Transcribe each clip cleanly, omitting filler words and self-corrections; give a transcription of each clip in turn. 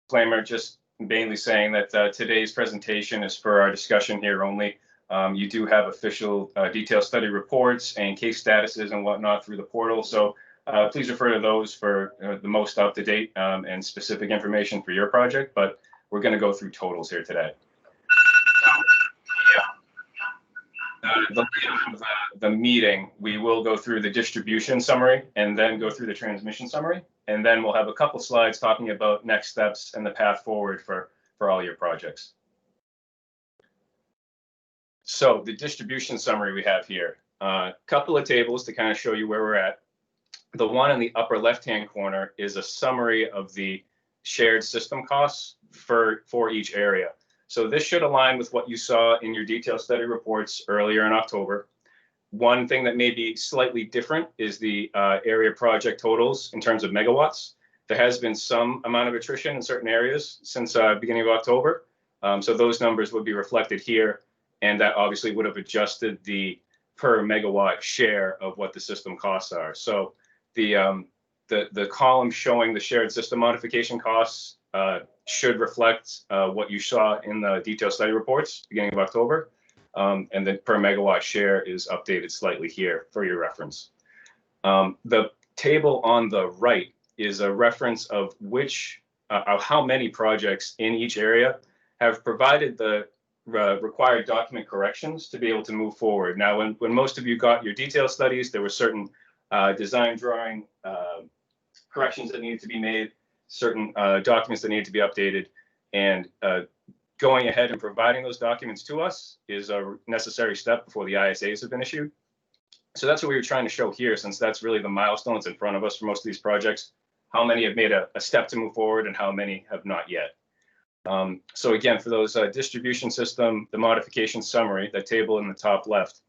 disclaimer, just mainly saying that today's presentation is for our discussion here only. You do have official detailed study reports and case statuses and whatnot through the portal, so please refer to those for the most up-to-date and specific information for your project, but we're going to go through totals here today. The meeting, we will go through the distribution summary and then go through the transmission summary, and then we'll have a couple slides talking about next steps and the path forward for all your projects. So the distribution summary we have here, a couple of tables to kind of show you where we're at. The one in the upper left-hand corner is a summary of the shared system costs for each area. So this should align with what you saw in your detailed study reports earlier in October. One thing that may be slightly different is the area project totals in terms of megawatts. There has been some amount of attrition in certain areas since beginning of October. So those numbers would be reflected here, and that obviously would have adjusted the per megawatt share of what the system costs are. So the column showing the shared system modification costs should reflect what you saw in the detailed study reports beginning of October. And the per megawatt share is updated slightly here for your reference. The table on the right is a reference of how many projects in each area have provided the required document corrections to be able to move forward. Now, when most of you got your detailed studies, there were certain design drawing corrections that needed to be made, certain documents that needed to be updated, and going ahead and providing those documents to us is a necessary step before the ISAs have been issued. So that's what we were trying to show here, since that's really the milestones in front of us for most of these projects. How many have made a step to move forward and how many have not yet. So again, for those distribution system, the modification summary, that table in the top left,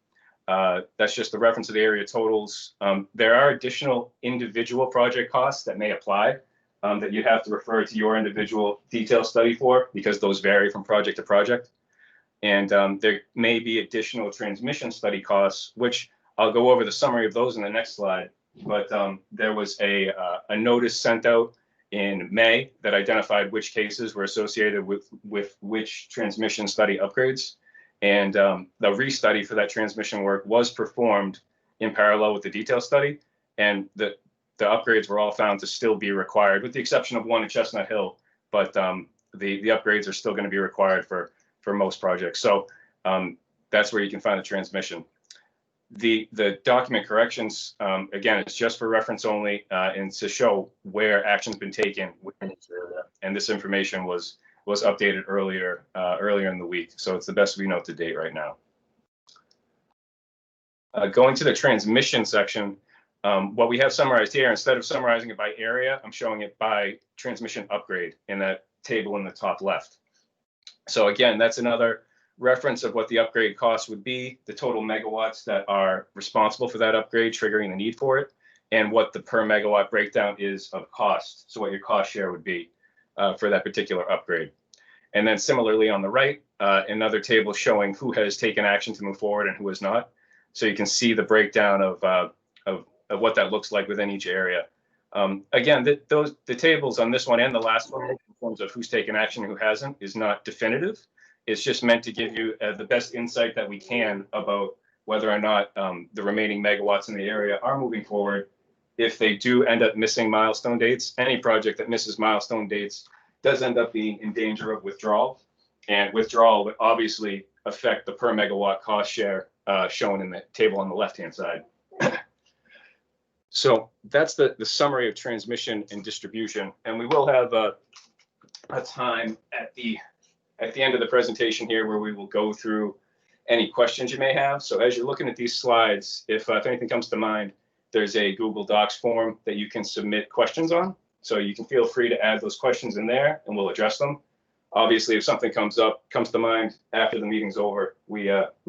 that's just the reference to the area totals. There are additional individual project costs that may apply that you have to refer to your individual detailed study for, because those vary from project to project. And there may be additional transmission study costs, which I'll go over the summary of those in the next slide. But there was a notice sent out in May that identified which cases were associated with which transmission study upgrades. And the restudy for that transmission work was performed in parallel with the detailed study. And the upgrades were all found to still be required, with the exception of one at Chestnut Hill. But the upgrades are still going to be required for most projects. So that's where you can find the transmission. The document corrections, again, it's just for reference only and to show where action's been taken within each area. And this information was updated earlier in the week. So it's the best we know to date right now. Going to the transmission section, what we have summarized here, instead of summarizing it by area, I'm showing it by transmission upgrade in that table in the top left. So again, that's another reference of what the upgrade cost would be, the total megawatts that are responsible for that upgrade, triggering the need for it, and what the per megawatt breakdown is of cost. So what your cost share would be for that particular upgrade. And then similarly on the right, another table showing who has taken action to move forward and who has not. So you can see the breakdown of what that looks like within each area. Again, the tables on this one and the last one, in terms of who's taken action and who hasn't, is not definitive. It's just meant to give you the best insight that we can about whether or not the remaining megawatts in the area are moving forward. If they do end up missing milestone dates, any project that misses milestone dates does end up being in danger of withdrawal. And withdrawal would obviously affect the per megawatt cost share shown in the table on the left-hand side. So that's the summary of transmission and distribution. And we will have a time at the end of the presentation here where we will go through any questions you may have. So as you're looking at these slides, if anything comes to mind, there's a Google Docs form that you can submit questions on. So you can feel free to add those questions in there and we'll address them. Obviously, if something comes to mind after the meeting's over, we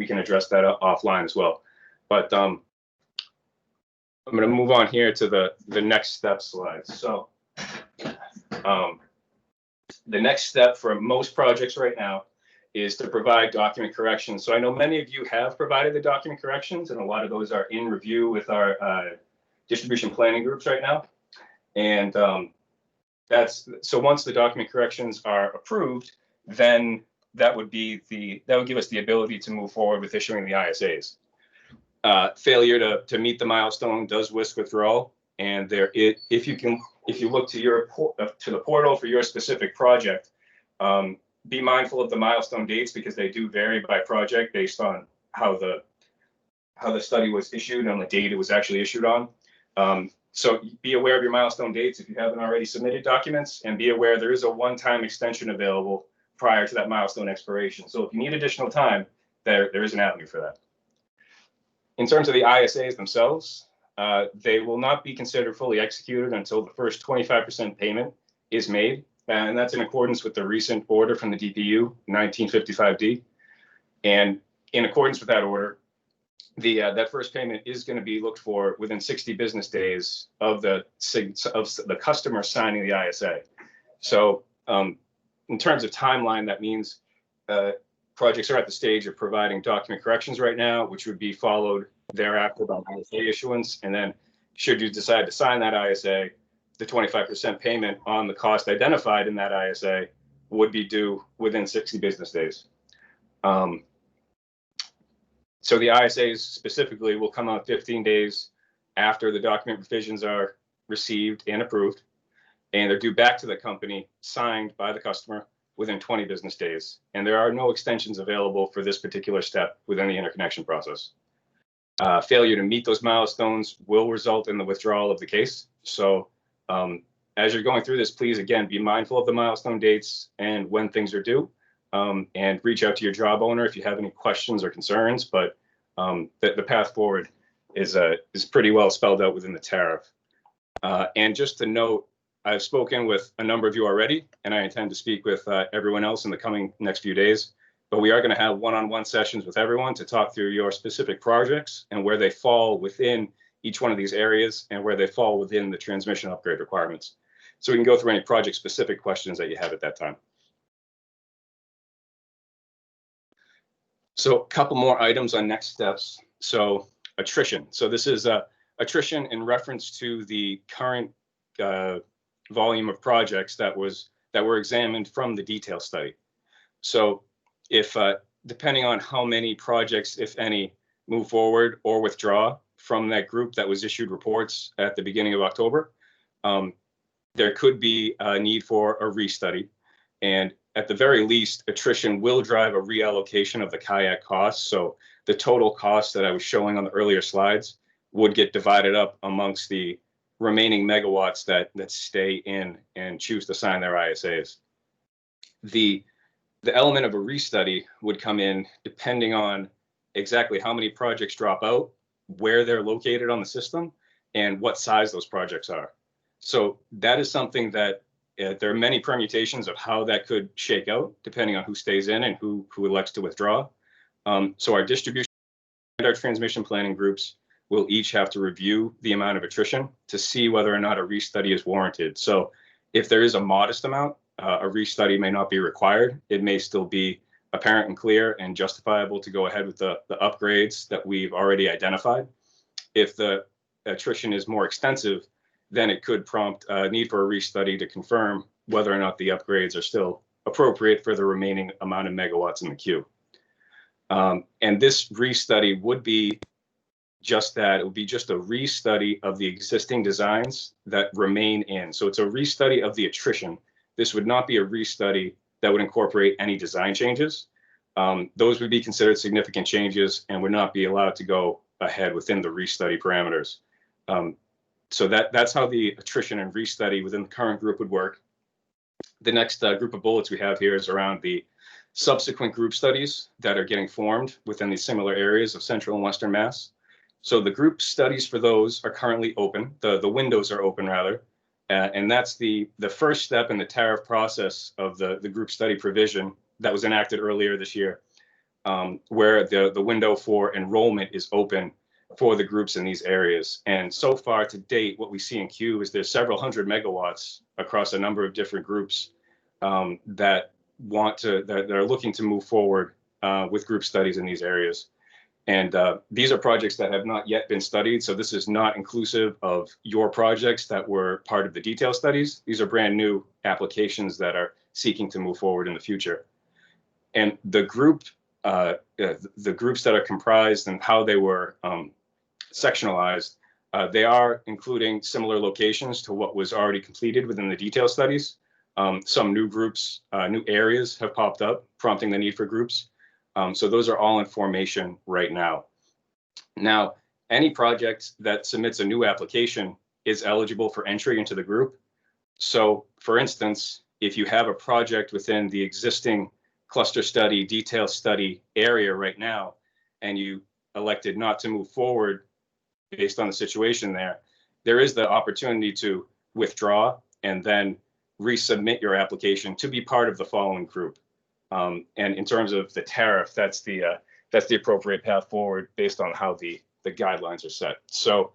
can address that offline as well. But I'm going to move on here to the next step slide. So the next step for most projects right now is to provide document corrections. So I know many of you have provided the document corrections, and a lot of those are in review with our distribution planning groups right now. And So once the document corrections are approved, then that would give us the ability to move forward with issuing the ISAs. Failure to meet the milestone does risk withdrawal, and if you look to the portal for your specific project, be mindful of the milestone dates because they do vary by project based on how the study was issued and the date it was actually issued on. So be aware of your milestone dates if you haven't already submitted documents, and be aware there is a one-time extension available prior to that milestone expiration. So if you need additional time, there is an avenue for that. In terms of the ISAs themselves, they will not be considered fully executed until the first 25% payment is made, and that's in accordance with the recent order from the DPU 1955D. And in accordance with that order, that first payment is going to be looked for within 60 business days of the customer signing the ISA. So in terms of timeline, that means projects are at the stage of providing document corrections right now, which would be followed thereafter by ISA issuance. And then should you decide to sign that ISA, the 25% payment on the cost identified in that ISA would be due within 60 business days. So the ISAs specifically will come out 15 days after the document revisions are received and approved, and they're due back to the company, signed by the customer within 20 business days. And there are no extensions available for this particular step within the interconnection process. Failure to meet those milestones will result in the withdrawal of the case. So as you're going through this, please, again, be mindful of the milestone dates and when things are due. And reach out to your job owner if you have any questions or concerns. But the path forward is pretty well spelled out within the tariff. And just to note, I've spoken with a number of you already, and I intend to speak with everyone else in the coming next few days. But we are going to have one-on-one sessions with everyone to talk through your specific projects and where they fall within each one of these areas and where they fall within the transmission upgrade requirements. So we can go through any project-specific questions that you have at that time. So a couple more items on next steps. So attrition. So this is attrition in reference to the current volume of projects that were examined from the detail study. So if depending on how many projects, if any, move forward or withdraw from that group that was issued reports at the beginning of October, there could be a need for a restudy. And at the very least, attrition will drive a reallocation of the kayak costs. So the total cost that I was showing on the earlier slides would get divided up amongst the remaining megawatts that stay in and choose to sign their ISAs. The element of a restudy would come in depending on exactly how many projects drop out, where they're located on the system, and what size those projects are. So that is something that there are many permutations of how that could shake out depending on who stays in and who elects to withdraw. So our distribution and our transmission planning groups will each have to review the amount of attrition to see whether or not a restudy is warranted. So if there is a modest amount, a restudy may not be required. It may still be apparent and clear and justifiable to go ahead with the upgrades that we've already identified. If the attrition is more extensive, then it could prompt a need for a restudy to confirm whether or not the upgrades are still appropriate for the remaining amount of megawatts in the queue. And this restudy would be just that. It would be just a restudy of the existing designs that remain in. So it's a restudy of the attrition. This would not be a restudy that would incorporate any design changes. Those would be considered significant changes and would not be allowed to go ahead within the restudy parameters. So that's how the attrition and restudy within the current group would work. The next group of bullets we have here is around the subsequent group studies that are getting formed within these similar areas of Central and Western Mass. So the group studies for those are currently open. The windows are open, rather. And that's the first step in the tariff process of the group study provision that was enacted earlier this year, where the window for enrollment is open for the groups in these areas. And so far to date, what we see in queue is there's several hundred megawatts across a number of different groups that are looking to move forward with group studies in these areas. And these are projects that have not yet been studied. So this is not inclusive of your projects that were part of the detail studies. These are brand new applications that are seeking to move forward in the future. And the groups that are comprised and how they were sectionalized, they are including similar locations to what was already completed within the detail studies. Some new groups, new areas have popped up, prompting the need for groups. So those are all in formation right now. Now, any project that submits a new application is eligible for entry into the group. So for instance, if you have a project within the existing cluster study, detail study area right now, and you elected not to move forward based on the situation there, there is the opportunity to withdraw and then resubmit your application to be part of the following group. And in terms of the tariff, that's the appropriate path forward based on how the guidelines are set. So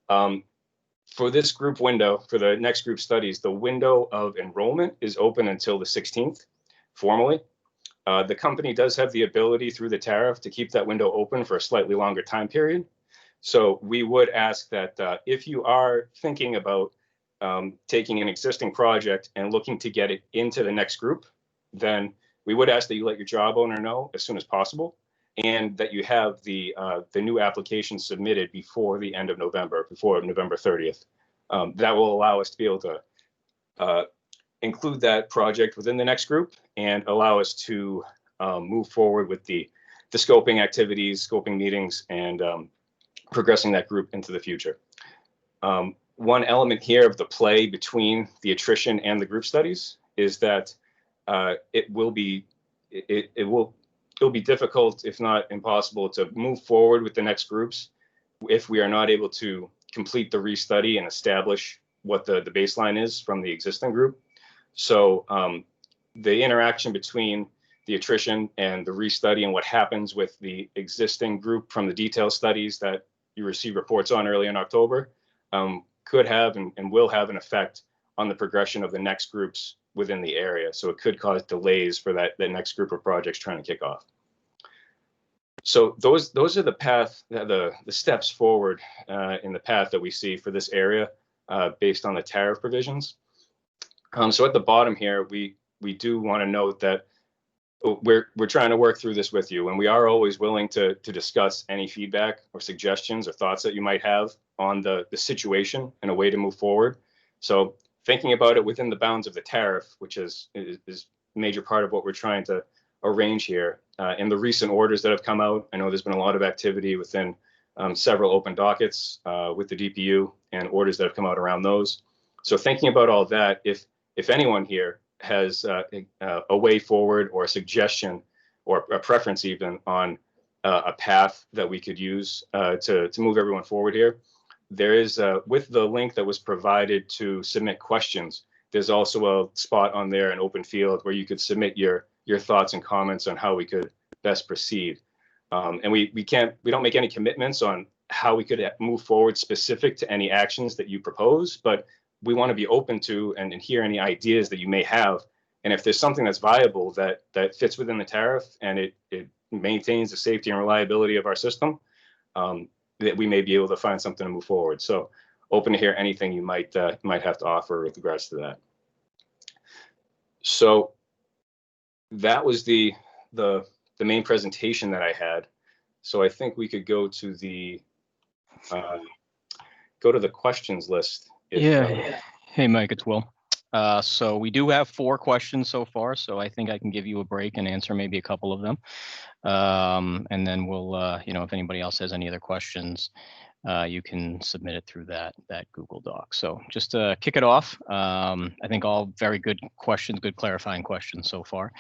for this group window, for the next group studies, the window of enrollment is open until the 16th formally. The company does have the ability through the tariff to keep that window open for a slightly longer time period. So we would ask that if you are thinking about taking an existing project and looking to get it into the next group, then we would ask that you let your job owner know as soon as possible, and that you have the new application submitted before the end of November, before November 30th. That will allow us to be able to include that project within the next group and allow us to move forward with the scoping activities, scoping meetings, and progressing that group into the future. One element here of the play between the attrition and the group studies is that it will be difficult, if not impossible, to move forward with the next groups if we are not able to complete the restudy and establish what the baseline is from the existing group. So the interaction between the attrition and the restudy and what happens with the existing group from the detail studies that you received reports on early in October could have and will have an effect on the progression of the next groups within the area. So it could cause delays for that next group of projects trying to kick off. So those are the steps forward in the path that we see for this area based on the tariff provisions. So at the bottom here, we do want to note that we're trying to work through this with you, and we are always willing to discuss any feedback or suggestions or thoughts that you might have on the situation and a way to move forward. So thinking about it within the bounds of the tariff, which is a major part of what we're trying to arrange here. In the recent orders that have come out, I know there's been a lot of activity within several open dockets with the DPU and orders that have come out around those. So thinking about all that, if anyone here has a way forward or a suggestion or a preference even on a path that we could use to move everyone forward here, there is, with the link that was provided to submit questions, there's also a spot on there, an open field, where you could submit your thoughts and comments on how we could best proceed. And we don't make any commitments on how we could move forward specific to any actions that you propose, but we want to be open to and hear any ideas that you may have. And if there's something that's viable that fits within the tariff and it maintains the safety and reliability of our system, that we may be able to find something to move forward. So open to hear anything you might have to offer with regards to that. So that was the main presentation that I had. So I think we could go to the questions list. Hey, Mike, it's Will. So we do have 4 questions so far, so I think I can give you a break and answer maybe a couple of them. And then we'll, if anybody else has any other questions, you can submit it through that Google Doc. So just to kick it off, I think all very good questions, good clarifying questions so far.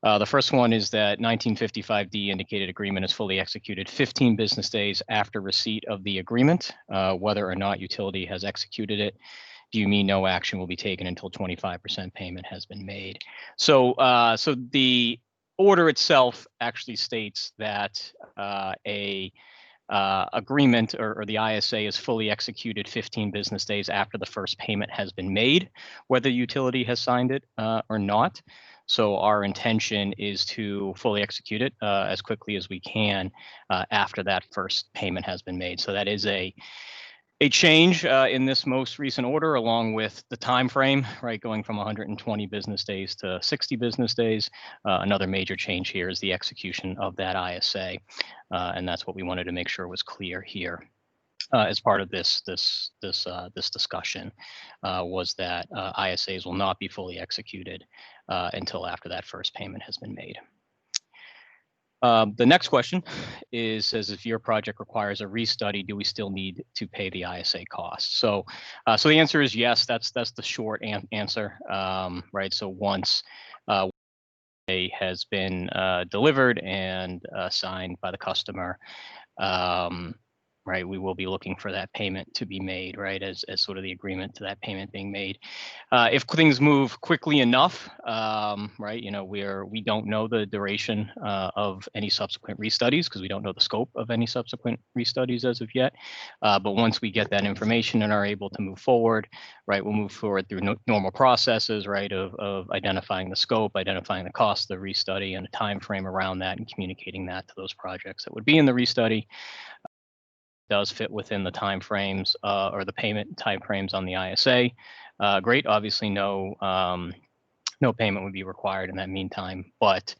The first one is that 1955D indicated agreement is fully executed 15 business days after receipt of the agreement. Whether or not utility has executed it, do you mean no action will be taken until 25% payment has been made? So the order itself actually states that agreement or the ISA is fully executed 15 business days after the first payment has been made, whether utility has signed it or not. So our intention is to fully execute it as quickly as we can after that first payment has been made. So that is a change in this most recent order, along with the time frame, right, going from 120 business days to 60 business days. Another major change here is the execution of that ISA, and that's what we wanted to make sure was clear here. As part of this discussion, was that ISAs will not be fully executed until after that first payment has been made. The next question says, if your project requires a restudy, do we still need to pay the ISA costs? So the answer is yes. That's the short answer, right? So once has been delivered and signed by the customer, right, we will be looking for that payment to be made, right, as sort of the agreement to that payment being made. If things move quickly enough, right, we don't know the duration of any subsequent restudies because we don't know the scope of any subsequent restudies as of yet. But once we get that information and are able to move forward, right, we'll move forward through normal processes, right, of identifying the scope, identifying the cost of the restudy and a time frame around that, and communicating that to those projects that would be in the restudy. Does fit within the timeframes or the payment timeframes on the ISA. Great, obviously no payment would be required in that meantime. But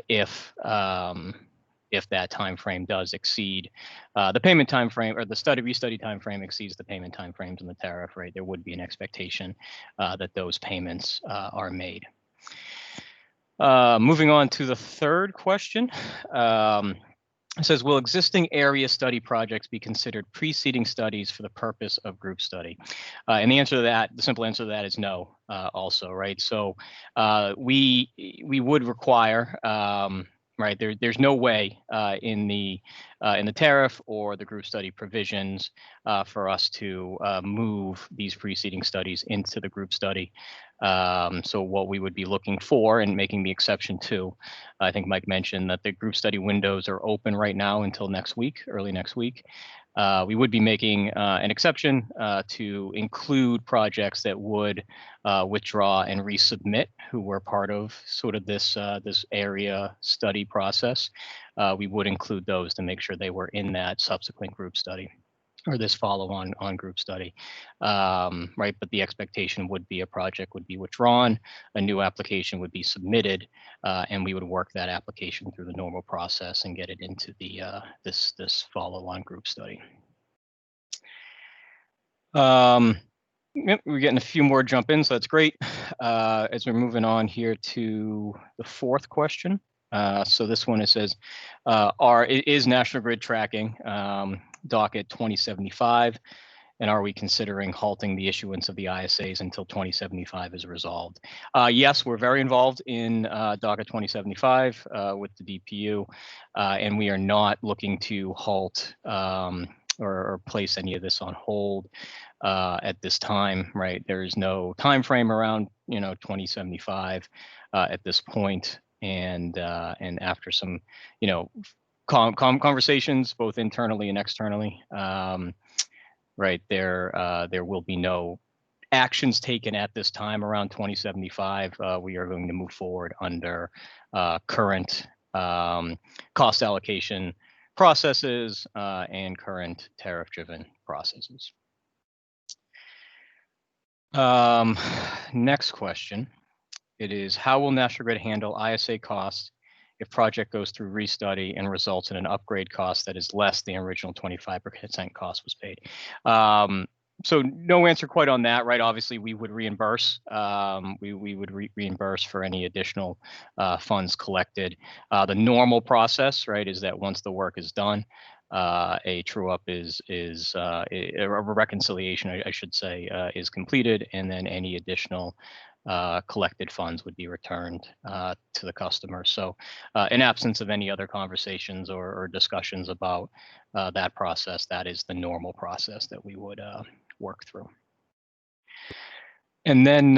if that time frame does exceed the payment time frame, or the restudy time frame exceeds the payment time frames in the tariff, right, there would be an expectation that those payments are made. Moving on to the third question. It says, will existing area study projects be considered preceding studies for the purpose of group study? And the simple answer to that is no, also, right? So we would require, right, there's no way in the tariff or the group study provisions for us to move these preceding studies into the group study. So what we would be looking for and making the exception to, I think Mike mentioned that the group study windows are open right now until next week, early next week. We would be making an exception to include projects that would withdraw and resubmit, who were part of sort of this area study process. We would include those to make sure they were in that subsequent group study, or this follow-on group study, right? But the expectation would be a project would be withdrawn, a new application would be submitted, and we would work that application through the normal process and get it into the this follow-on group study. Yep, we're getting a few more jump in, so that's great. As we're moving on here to the fourth question. So this one, it says, is National Grid tracking docket 2075, and are we considering halting the issuance of the ISAs until 2075 is resolved? Yes, we're very involved in docket 2075 with the DPU, and we are not looking to halt or place any of this on hold at this time, right? There is no time frame around 2075 at this point, and after some conversations both internally and externally, right, there will be no actions taken at this time around 2075. We are going to move forward under current cost allocation processes and current tariff-driven processes. Next question. It is, how will National Grid handle ISA costs if project goes through restudy and results in an upgrade cost that is less than the original 25% cost was paid? So no answer quite on that, right? Obviously, we would reimburse. We would reimburse for any additional funds collected. The normal process, right, is that once the work is done, a true up a reconciliation, I should say, is completed, and then any additional collected funds would be returned to the customer. So in absence of any other conversations or discussions about that process, that is the normal process that we would work through. And then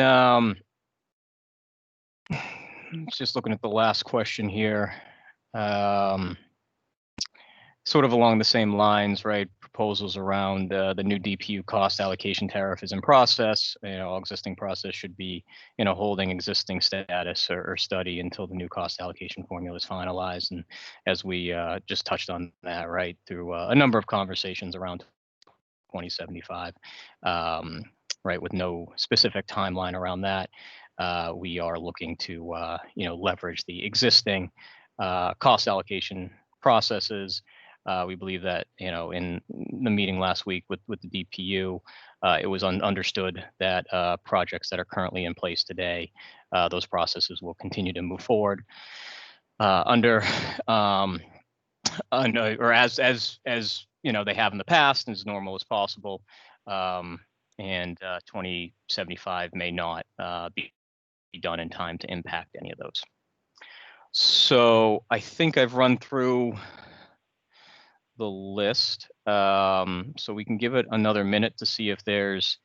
just looking at the last question here, sort of along the same lines, right? proposals around the new DPU cost allocation tariff is in process. All existing process should be, holding existing status or study until the new cost allocation formula is finalized. And as we just touched on that, right, through a number of conversations around 2075, right, with no specific timeline around that, we are looking to, leverage the existing cost allocation processes. We believe that, in the meeting last week with the DPU, it was understood that projects that are currently in place today, those processes will continue to move forward under or as they have in the past, as normal as possible. And 2075 may not be done in time to impact any of those. So I think I've run through the list. So we can give it another minute to see if there's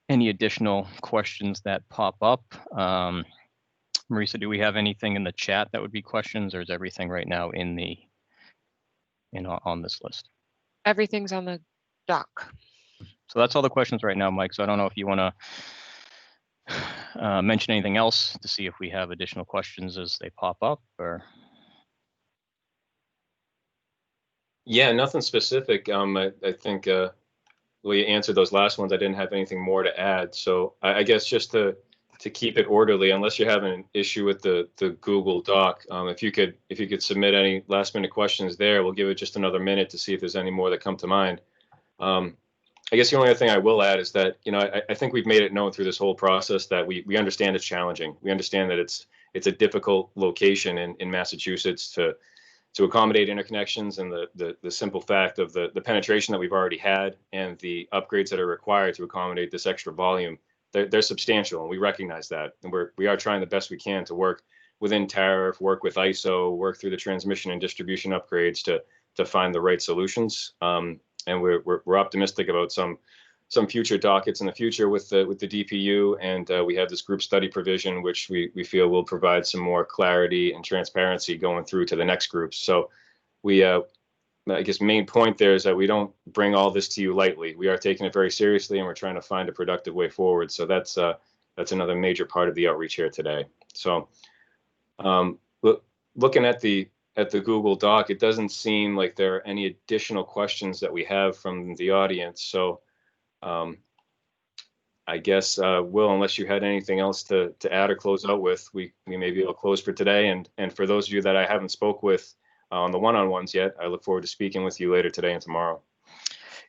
any additional questions that pop up. Marisa, do we have anything in the chat that would be questions, or is everything right now on this list? Everything's on the doc. So that's all the questions right now, Mike. So I don't know if you want to mention anything else to see if we have additional questions as they pop up, or. Yeah, nothing specific. I think we answered those last ones. I didn't have anything more to add. So I guess just to keep it orderly, unless you're having an issue with the Google Doc, if you could submit any last minute questions there, we'll give it just another minute to see if there's any more that come to mind. I guess the only other thing I will add is that, I think we've made it known through this whole process that we understand it's challenging. We understand that it's a difficult location in Massachusetts to accommodate interconnections, and the simple fact of the penetration that we've already had and the upgrades that are required to accommodate this extra volume, they're substantial, and we recognize that. And we are trying the best we can to work within tariff, work with ISO, work through the transmission and distribution upgrades to find the right solutions. And we're optimistic about some future dockets in the future with the DPU, and we have this group study provision, which we feel will provide some more clarity and transparency going through to the next groups. So I guess main point there is that we don't bring all this to you lightly. We are taking it very seriously, and we're trying to find a productive way forward. So that's another major part of the outreach here today. So looking at the Google Doc, it doesn't seem like there are any additional questions that we have from the audience. So I guess, Will, unless you had anything else to add or close out with, we may be able to close for today. And for those of you that I haven't spoke with on the one-on-ones yet, I look forward to speaking with you later today and tomorrow.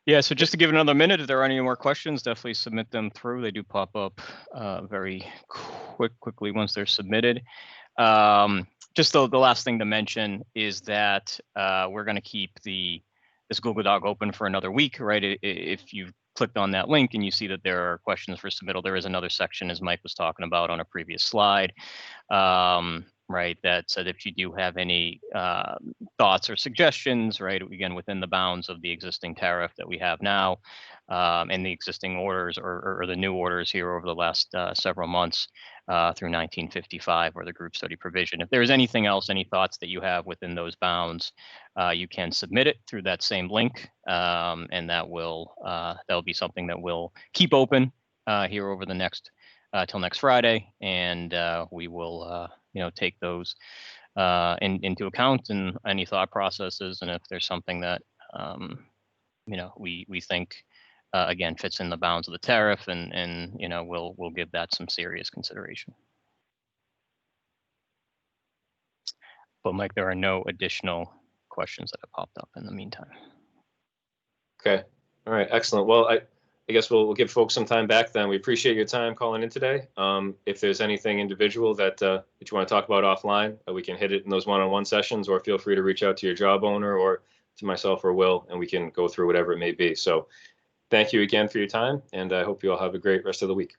Yeah, so just to give it another minute, if there are any more questions, definitely submit them through. They do pop up very quickly once they're submitted. Just the last thing to mention is that we're going to keep this Google Doc open for another week, right? If you've clicked on that link and you see that there are questions for submittal, there is another section, as Mike was talking about on a previous slide, right, that said if you do have any thoughts or suggestions, right, again, within the bounds of the existing tariff that we have now, and the existing orders or the new orders here over the last several months through 1955 or the group study provision. If there's anything else, any thoughts that you have within those bounds, you can submit it through that same link, and that'll be something that we'll keep open here over the next till next Friday, and we will take those into account and any thought processes, and if there's something that we think again fits in the bounds of the tariff, and we'll give that some serious consideration. But Mike, there are no additional questions that have popped up in the meantime. Okay. All right. Excellent. Well, I guess we'll give folks some time back then. We appreciate your time calling in today. If there's anything individual that you want to talk about offline, we can hit it in those one-on-one sessions, or feel free to reach out to your job owner or to myself or Will, and we can go through whatever it may be. So thank you again for your time, and I hope you all have a great rest of the week.